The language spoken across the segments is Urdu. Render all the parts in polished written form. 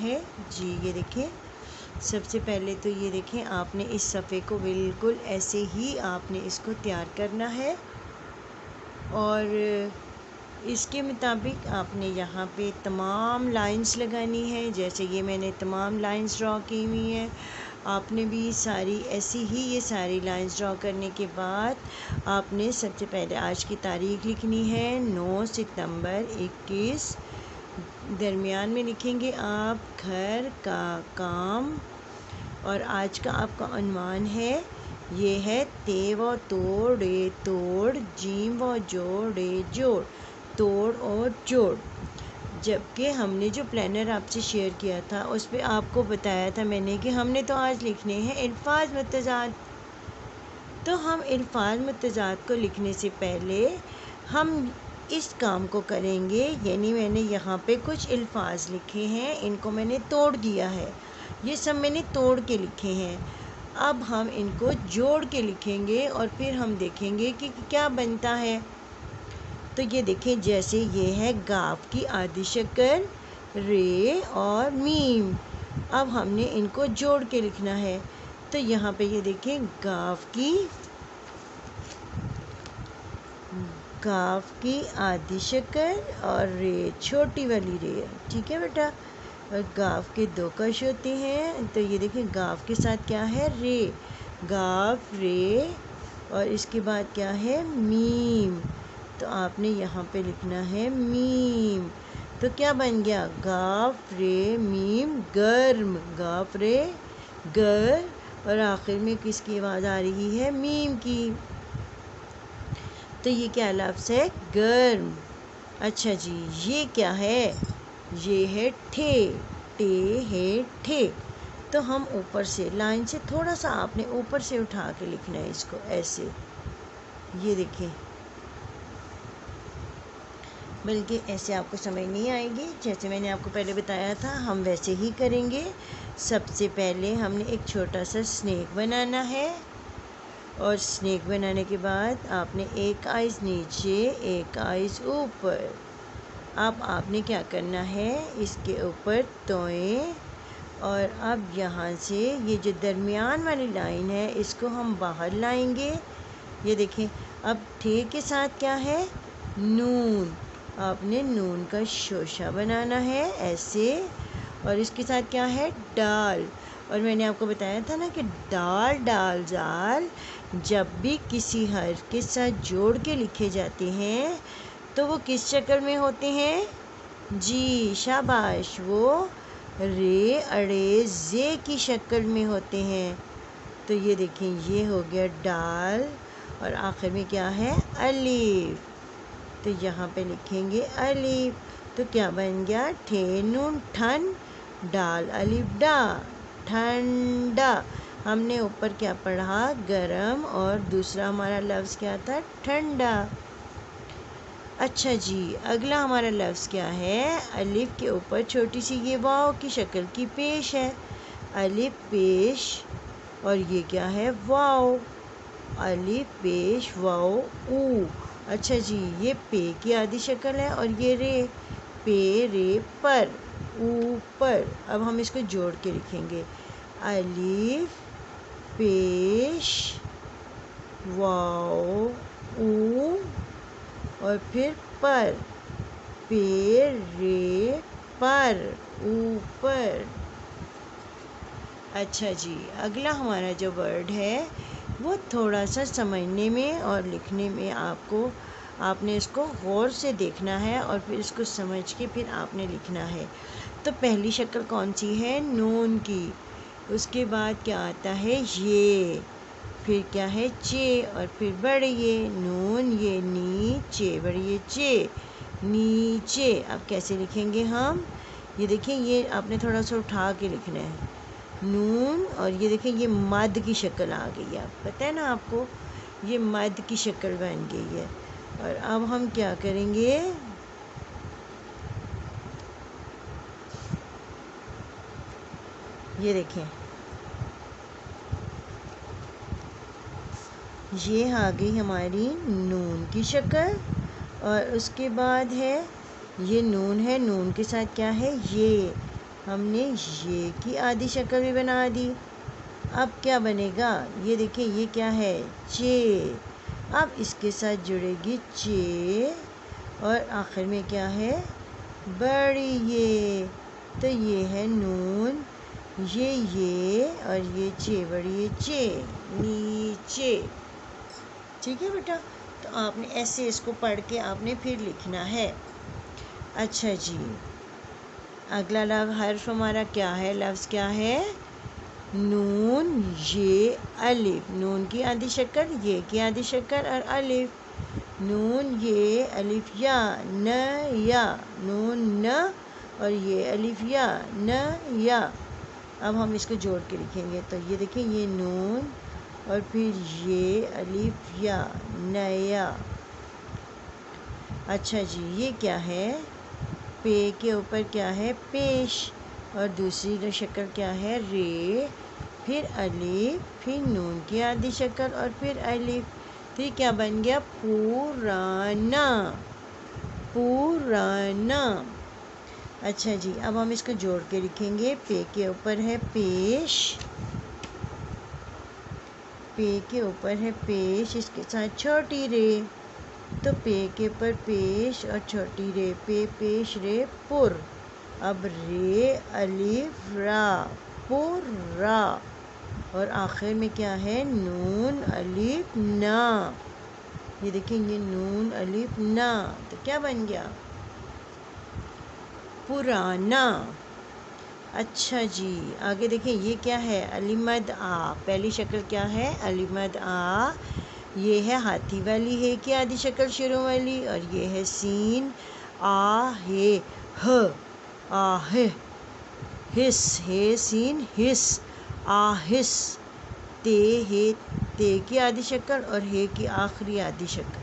ہے جی یہ دیکھیں سب سے پہلے تو یہ دیکھیں آپ نے اس صفحے کو بالکل ایسے ہی آپ نے اس کو تیار کرنا ہے اور اس کے مطابق آپ نے یہاں پہ تمام لائنز لگانی ہے جیسے یہ میں نے تمام لائنز ڈرا کی ہوئی ہیں آپ نے بھی ساری ایسی ہی یہ ساری لائنز ڈرا کرنے کے بعد آپ نے سب سے پہلے آج کی تاریخ لکھنی ہے 9 ستمبر 21 درمیان میں لکھیں گے آپ گھر کا کام اور آج کا آپ کا عنوان ہے یہ ہے تے و توڑے توڑ جیم و جوڑے جوڑ توڑ اور جوڑ جبکہ ہم نے جو پلانر آپ سے شیئر کیا تھا اس پہ آپ کو بتایا تھا میں نے کہ ہم نے تو آج لکھنے ہیں الفاظ متضاد تو ہم الفاظ متضاد کو لکھنے سے پہلے ہم اس کام کو کریں گے یعنی میں نے یہاں پہ کچھ الفاظ لکھے ہیں ان کو میں نے توڑ دیا ہے یہ سب میں نے توڑ کے لکھے ہیں اب ہم ان کو جوڑ کے لکھیں گے اور پھر ہم دیکھیں گے کہ کیا بنتا ہے تو یہ دیکھیں جیسے یہ ہے گاف کی آدھی شکل رے اور میم اب ہم نے ان کو جوڑ کے لکھنا ہے تو یہاں پہ یہ دیکھیں گاف کی آدھی شکل اور رے چھوٹی والی رے ٹھیک ہے بیٹا اور گاف کے دو کش ہوتے ہیں تو یہ دیکھیں گاف کے ساتھ کیا ہے رے گاف رے اور اس کے بعد کیا ہے میم تو آپ نے یہاں پہ لکھنا ہے میم تو کیا بن گیا گاف رے میم گرم گاف رے گر اور آخر میں کس کی آواز آ رہی ہے میم کی تو یہ کیا لفظ ہے گرم اچھا جی یہ کیا ہے یہ ہے ٹھے ٹے ہے ٹھے تو ہم اوپر سے لائن سے تھوڑا سا آپ نے اوپر سے اٹھا کے لکھنا ہے اس کو ایسے یہ دیکھیں بلکہ ایسے آپ کو سمجھ نہیں آئے گی جیسے میں نے آپ کو پہلے بتایا تھا ہم ویسے ہی کریں گے سب سے پہلے ہم نے ایک چھوٹا سا سنیک بنانا ہے اور سنیک بنانے کے بعد آپ نے ایک آئیز نیچے ایک آئیز اوپر اب آپ نے کیا کرنا ہے اس کے اوپر توئیں اور اب یہاں سے یہ جو درمیان والی لائن ہے اس کو ہم باہر لائیں گے یہ دیکھیں اب ٹھے کے ساتھ کیا ہے نون آپ نے نون کا شوشہ بنانا ہے ایسے اور اس کے ساتھ کیا ہے ڈال اور میں نے آپ کو بتایا تھا نا کہ ڈال ڈال زال جب بھی کسی حرف کے ساتھ جوڑ کے لکھے جاتے ہیں تو وہ کس شکل میں ہوتے ہیں جی شاباش وہ رے اڑے زے کی شکل میں ہوتے ہیں تو یہ دیکھیں یہ ہو گیا ڈال اور آخر میں کیا ہے الف تو یہاں پہ لکھیں گے الف تو کیا بن گیا ٹھے نون ٹھن ڈال الف ڈا ٹھنڈا ہم نے اوپر کیا پڑھا گرم اور دوسرا ہمارا لفظ کیا تھا ٹھنڈا اچھا جی اگلا ہمارا لفظ کیا ہے الف کے اوپر چھوٹی سی یہ واو کی شکل کی پیش ہے الف پیش اور یہ کیا ہے واو الف پیش واو او اچھا جی یہ پے کی آدھی شکل ہے اور یہ رے پے رے پر اوپر اب ہم اس کو جوڑ کے لکھیں گے الف پیش واو او اور پھر پر پے رے پر اوپر اچھا جی اگلا ہمارا جو ورڈ ہے وہ تھوڑا سا سمجھنے میں اور لکھنے میں آپ نے اس کو غور سے دیکھنا ہے اور پھر اس کو سمجھ کے پھر آپ نے لکھنا ہے تو پہلی شکل کون سی ہے نون کی اس کے بعد کیا آتا ہے یہ پھر کیا ہے چے اور پھر بڑے یہ نون یہ نیچے بڑے یہ چے نیچے اب کیسے لکھیں گے ہم یہ دیکھیں یہ آپ نے تھوڑا سا اٹھا کے لکھنا ہے نون اور یہ دیکھیں یہ مد کی شکل آ گئی ہے پتہ ہے نا آپ کو یہ مد کی شکل بن گئی ہے اور اب ہم کیا کریں گے یہ دیکھیں یہ آ گئی ہماری نون کی شکل اور اس کے بعد ہے یہ نون ہے نون کے ساتھ کیا ہے یہ ہم نے یہ کی آدھی شکل بھی بنا دی۔ اب کیا بنے گا؟ یہ دیکھیں یہ کیا ہے؟ چے۔ اب اس کے ساتھ جڑے گی چے اور آخر میں کیا ہے؟ بڑی یہ۔ تو یہ ہے نون، یہ اور یہ چے بڑی چے نیچے۔ ٹھیک ہے بیٹا؟ تو آپ نے ایسے اس کو پڑھ کے آپ نے پھر لکھنا ہے۔ اچھا جی، اگلا حرف ہمارا کیا ہے؟ لفظ کیا ہے؟ نون یہ الف۔ نون کی آدھی شکل، یہ کی آدھی شکل اور الف۔ نون یہ الف یا ن یا، نون ن اور یہ الف یا ن یا۔ اب ہم اس کو جوڑ کے لکھیں گے، تو یہ دیکھیں یہ نون اور پھر یہ الف یا نیا۔ اچھا جی، یہ کیا ہے؟ پے کے اوپر کیا ہے؟ پیش، اور دوسری شکل کیا ہے؟ رے، پھر الف، پھر نون کی آدھی شکل اور پھر الف۔ تو یہ کیا بن گیا؟ پورانا، پورانا۔ اچھا جی، اب ہم اس کو جوڑ کے لکھیں گے۔ پے کے اوپر ہے پیش، پے کے اوپر ہے پیش، اس کے ساتھ چھوٹی رے، تو پے کے اوپر پیش اور چھوٹی رے، پے پیش رے پر۔ اب رے الف را، پورا، اور آخر میں کیا ہے؟ نون الف نا۔ یہ دیکھیں یہ نون الف نا، تو کیا بن گیا؟ پرانا۔ اچھا جی، آگے دیکھیں یہ کیا ہے؟ الف مد آ۔ پہلی شکل کیا ہے؟ الف مد آ، یہ ہے ہاتھی والی ہے کی آدھی شکل شروع والی، اور یہ ہے سین آ ہے ہ، آہ، ہس ہے سین ہس، آہس۔ تے ہے تے کی آدھی شکل اور ہے کی آخری آدھی شکل،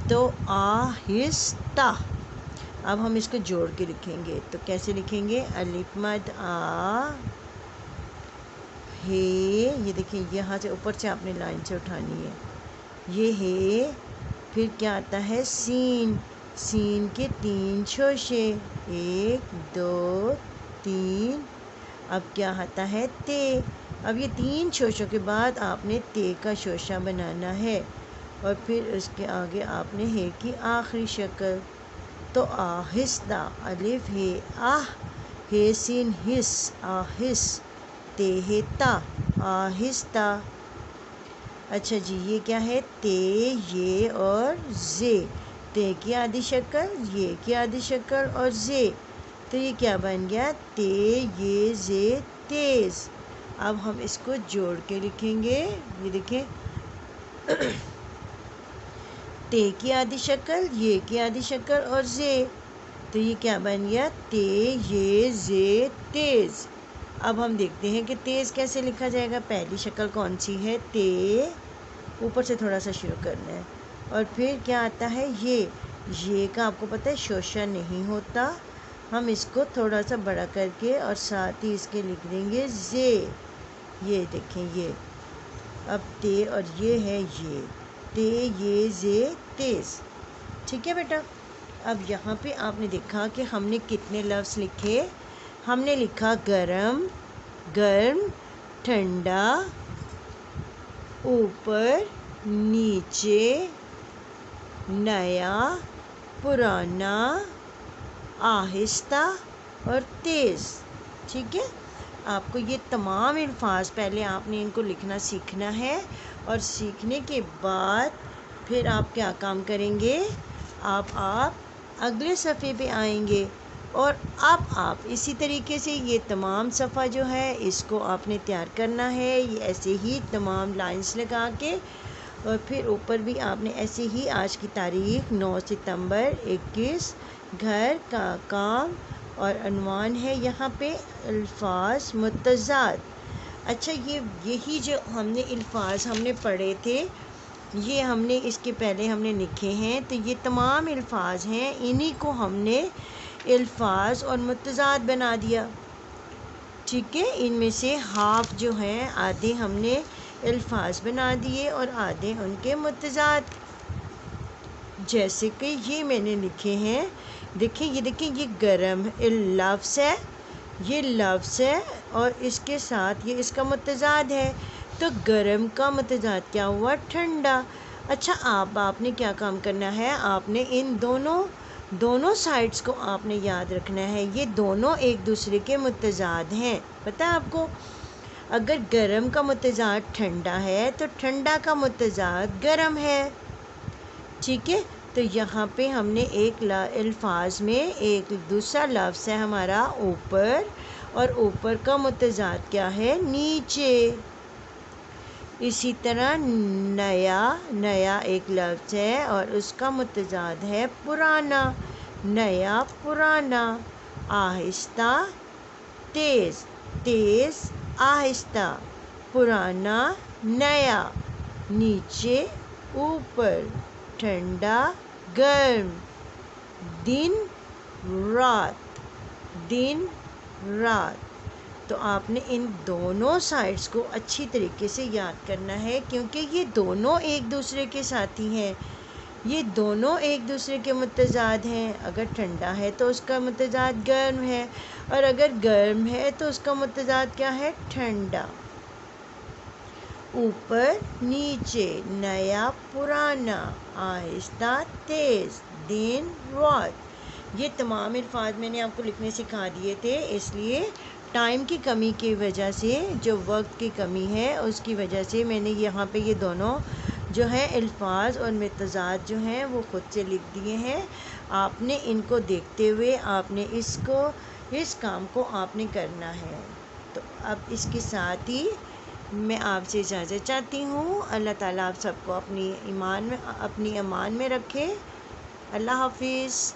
تو آہستہ۔ اب ہم اس کو جوڑ کے لکھیں گے، تو کیسے لکھیں گے؟ الف مد آ ہے، یہ دیکھیں یہاں سے اوپر سے آپ نے لائن سے اٹھانی ہے، یہ ہے، پھر کیا آتا ہے؟ سین، سین کے 3 شوشے، 1 2 3۔ اب کیا آتا ہے؟ تے۔ اب یہ 3 شوشوں کے بعد آپ نے تے کا شوشہ بنانا ہے، اور پھر اس کے آگے آپ نے ہے کی آخری شکل، تو آہستہ، الف ہے آہ، ہے سین ہس، آہس، تے ہے تا، آہستہ۔ اچھا جی، یہ کیا ہے؟ تے یہ اور زے، تے کی آدھی شکل، یہ کی آدھی شکل اور زے، تو یہ کیا بن گیا؟ تے یہ زے تیز۔ اب ہم اس کو جوڑ کے لکھیں گے، یہ دیکھیں تے کی آدھی شکل، یہ کی آدھی شکل اور زے، تو یہ کیا بن گیا؟ تے یہ زے تیز۔ اب ہم دیکھتے ہیں کہ تیز کیسے لکھا جائے گا۔ پہلی شکل کون سی ہے؟ تے، اوپر سے تھوڑا سا شروع کرنا ہے، اور پھر کیا آتا ہے؟ یہ کا آپ کو پتہ ہے شوشہ نہیں ہوتا، ہم اس کو تھوڑا سا بڑا کر کے اور ساتھ ہی اس کے لکھ دیں گے زے۔ یہ دیکھیں یہ، اب تے اور یہ ہے یہ، تے یہ زے تیز۔ ٹھیک ہے بیٹا؟ اب یہاں پہ آپ نے دیکھا کہ ہم نے کتنے لفظ لکھے۔ ہم نے لکھا گرم، گرم، ٹھنڈا، اوپر، نیچے، نیا، پرانا، آہستہ اور تیز۔ ٹھیک ہے؟ آپ کو یہ تمام الفاظ پہلے آپ نے ان کو لکھنا سیکھنا ہے، اور سیکھنے کے بعد پھر آپ کیا کام کریں گے؟ آپ اگلے صفحے پہ آئیں گے، اور اب آپ اسی طریقے سے یہ تمام صفحہ جو ہے اس کو آپ نے تیار کرنا ہے، یہ ایسے ہی تمام لائنز لگا کے، اور پھر اوپر بھی آپ نے ایسے ہی آج کی تاریخ 9 ستمبر 21، گھر کا کام، اور عنوان ہے یہاں پہ الفاظ متضاد۔ اچھا، یہی جو ہم نے الفاظ ہم نے پڑھے تھے، یہ ہم نے اس کے پہلے ہم نے لکھے ہیں، تو یہ تمام الفاظ ہیں، انہی کو ہم نے الفاظ اور متضاد بنا دیا۔ ٹھیک ہے؟ ان میں سے ہاف جو ہیں، آدھے ہم نے الفاظ بنا دیے اور آدھے ان کے متضاد، جیسے کہ یہ میں نے لکھے ہیں۔ دیکھیں یہ گرم لفظ ہے، یہ لفظ ہے اور اس کے ساتھ یہ اس کا متضاد ہے، تو گرم کا متضاد کیا ہوا؟ ٹھنڈا۔ اچھا آپ نے کیا کام کرنا ہے، آپ نے ان دونوں سائڈس کو آپ نے یاد رکھنا ہے، یہ دونوں ایک دوسرے کے متضاد ہیں۔ پتہ ہے آپ کو، اگر گرم کا متضاد ٹھنڈا ہے تو ٹھنڈا کا متضاد گرم ہے، ٹھیک ہے؟ تو یہاں پہ ہم نے ایک الفاظ میں ایک دوسرا لفظ ہے ہمارا اوپر، اور اوپر کا متضاد کیا ہے؟ نیچے۔ اسی طرح نیا ایک لفظ ہے اور اس کا متضاد ہے پرانا، نیا پرانا، آہستہ تیز، تیز آہستہ، پرانا نیا، نیچے اوپر، ٹھنڈا گرم، دن رات، دن رات۔ تو آپ نے ان دونوں سائڈس کو اچھی طریقے سے یاد کرنا ہے، کیونکہ یہ دونوں ایک دوسرے کے ساتھی ہیں، یہ دونوں ایک دوسرے کے متضاد ہیں۔ اگر ٹھنڈا ہے تو اس کا متضاد گرم ہے، اور اگر گرم ہے تو اس کا متضاد کیا ہے؟ ٹھنڈا۔ اوپر نیچے، نیا پرانا، آہستہ تیز، دن رات۔ یہ تمام الفاظ میں نے آپ کو لکھنے سکھا دیے تھے، اس لیے ٹائم کی کمی کی وجہ سے، جو وقت کی کمی ہے اس کی وجہ سے میں نے یہاں پہ یہ دونوں جو ہیں الفاظ اور متضاد جو ہیں وہ خود سے لکھ دیے ہیں۔ آپ نے ان کو دیکھتے ہوئے آپ نے اس کام کو آپ نے کرنا ہے۔ تو اب اس کے ساتھ ہی میں آپ سے اجازت چاہتی ہوں۔ اللہ تعالیٰ آپ سب کو اپنی امان میں رکھے۔ اللہ حافظ۔